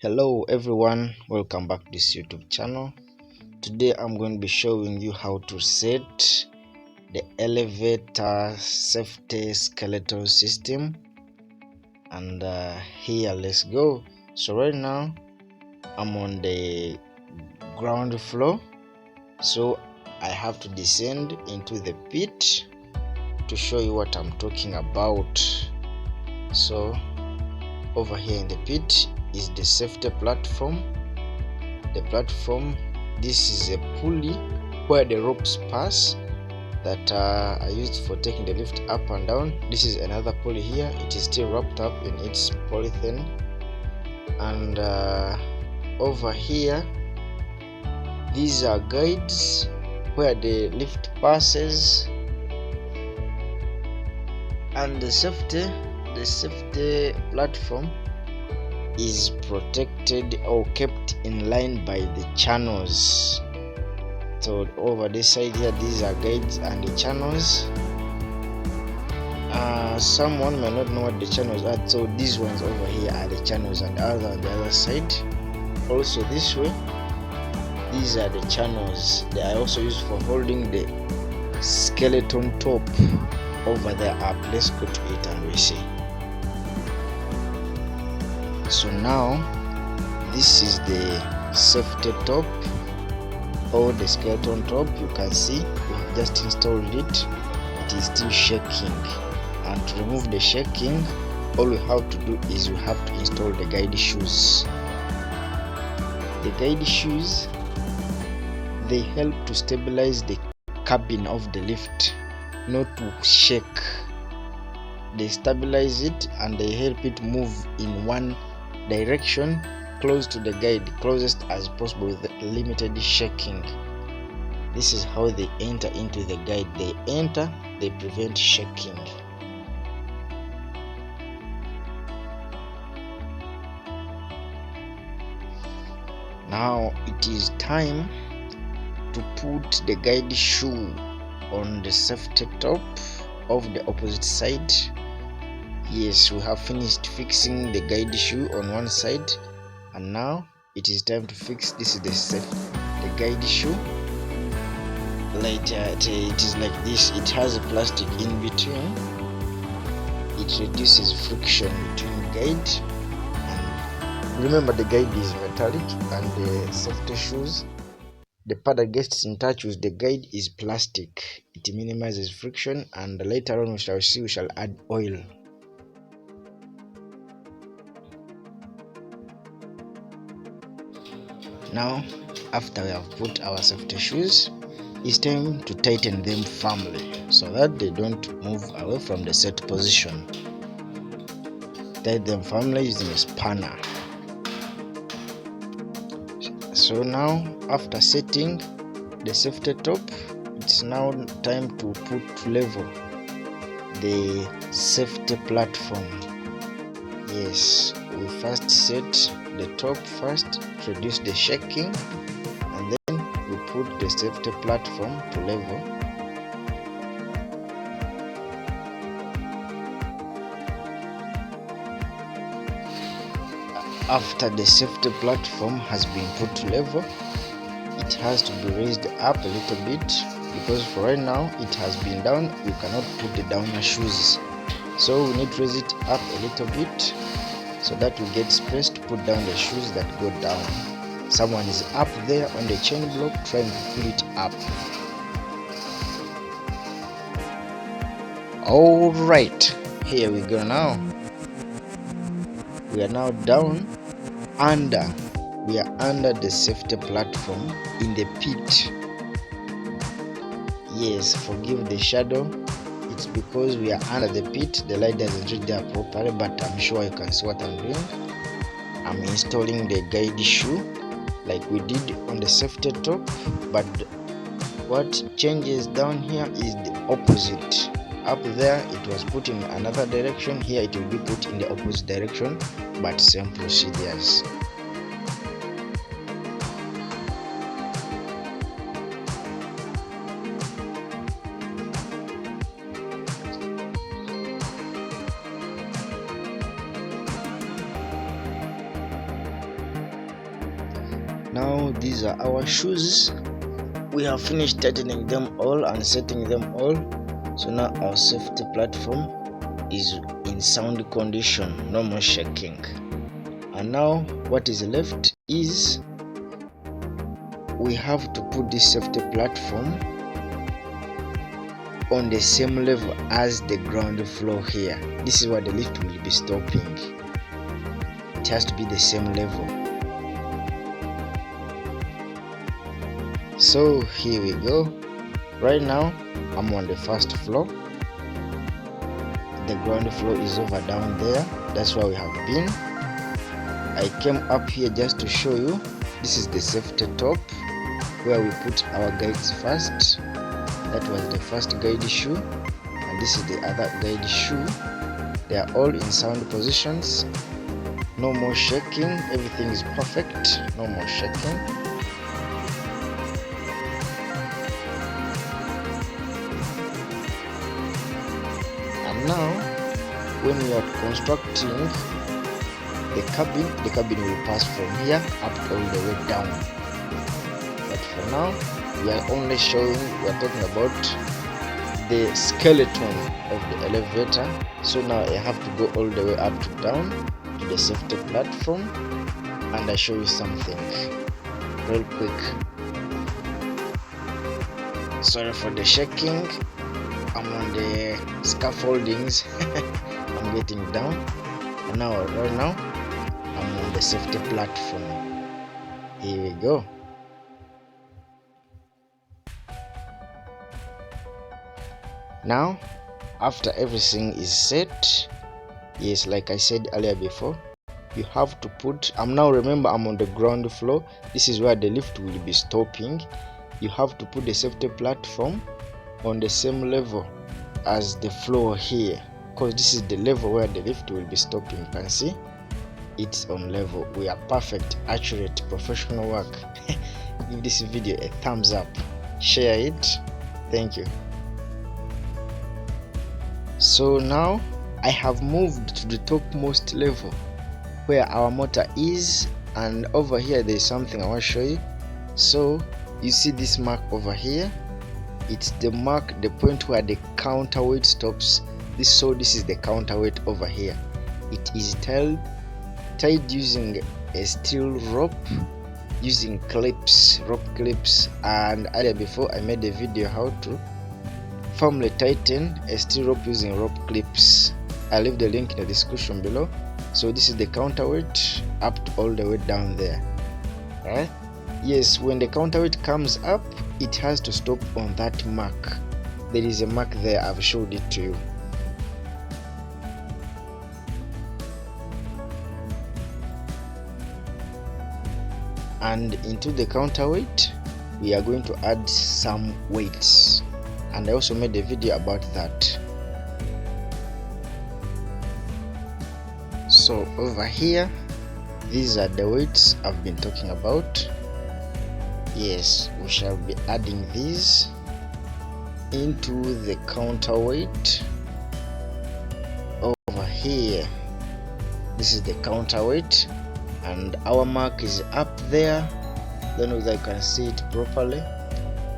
Hello everyone, welcome back to this YouTube channel. Today I'm going to be showing you how to set the elevator safety skeletal system, and here let's go. So right now I'm on the ground floor, so I have to descend into the pit to show you what I'm talking about. So over here in the pit is the safety platform. The platform, this is a pulley where the ropes pass that are used for taking the lift up and down. This is another pulley here. It is still wrapped up in its polythene, and over here these are guides where the lift passes, and the safety platform is protected or kept in line by the channels. So over this side here, these are guides and the channels. Someone may not know what the channels are, so these ones over here are the channels, and other on the other side. Also this way, these are the channels. They are also used for holding the skeleton top. Over there up, let's go to it and we see. So now this is the safety top or the skeleton top. You can see we have just installed it. It is still shaking, and to remove the shaking, all we have to do is we have to install the guide shoes. The guide shoes, they help to stabilize the cabin of the lift, not to shake. They stabilize it and they help it move in one direction close to the guide, closest as possible with limited shaking. This is how they enter into the guide. They enter, they prevent shaking. Now it is time to put the guide shoe on the safety top of the opposite side. Yes, we have finished fixing the guide shoe on one side, and now it is time to fix this is the guide shoe. Later it is like this. It has a plastic in between. It reduces friction between guide, and remember the guide is metallic, and the safety shoes, the part that gets in touch with the guide is plastic. It minimizes friction, and later on we shall add oil. Now, after we have put our safety shoes, it's time to tighten them firmly so that they don't move away from the set position. Tighten them firmly using a spanner. So now, after setting the safety top, it's now time to put level the safety platform. Yes, we first set the top first to reduce the shaking, and then we put the safety platform to level. After the safety platform has been put to level, it has to be raised up a little bit, because for right now it has been down. You cannot put the downer shoes, so we need to raise it up a little bit so that we get space to put down the shoes that go down. Someone is up there on the chain block trying to pull it up. All right, here we go. Now we are now down under we are under the safety platform in the pit. Yes, forgive the shadow, it's because we are under the pit. The light doesn't reach there properly, but I'm sure you can see what I'm doing. I'm installing the guide shoe like we did on the safety top, but what changes down here is the opposite. Up there it was put in another direction, here it will be put in the opposite direction, but same procedures. Now these are our shoes. We have finished tightening them all and setting them all. So now our safety platform is in sound condition, no more shaking. And now what is left is we have to put this safety platform on the same level as the ground floor here. This is where the lift will be stopping. It has to be the same level. So here we go. Right now I'm on the first floor. The ground floor is over down there. That's where we have been. I came up here just to show you. This is the safety top where we put our guides first. That was the first guide shoe, and this is the other guide shoe. They are all in sound positions. No more shaking. Everything is perfect. No more shaking. And now when we are constructing the cabin will pass from here up all the way down. But for now we are only showing, we are talking about the skeleton of the elevator. So now I have to go all the way up to down to the safety platform, and I show you something real quick. Sorry for the shaking. I'm on the scaffoldings. I'm getting down, and now right now I'm on the safety platform. Here we go. Now after everything is set, yes, like I said earlier before, you have to put, remember I'm on the ground floor. This is where the lift will be stopping. You have to put the safety platform on the same level as the floor here, because this is the level where the lift will be stopping. You can see it's on level. We are perfect, accurate, professional work. Give this video a thumbs up, share it. Thank you. So now I have moved to the topmost level where our motor is, and over here there is something I want to show you. So you see this mark over here, it's the mark, the point where the counterweight stops. This is the counterweight over here. It is tied using a steel rope, using clips, rope clips, and earlier before I made a video how to firmly tighten a steel rope using rope clips. I'll leave the link in the description below. So this is the counterweight up to all the way down there. Alright? Yes, when the counterweight comes up, it has to stop on that mark. There is a mark there, I've showed it to you. And into the counterweight we are going to add some weights, and I also made a video about that. So over here, these are the weights I've been talking about. Yes, we shall be adding these into the counterweight over here. This is the counterweight, and our mark is up there. Don't know if I can see it properly.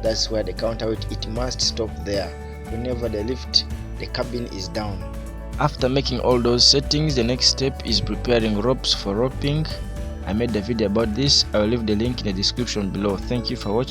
That's where the counterweight, it must stop there whenever the cabin is down. After making all those settings, the next step is preparing ropes for roping. I made a video about this. I will leave the link in the description below. Thank you for watching.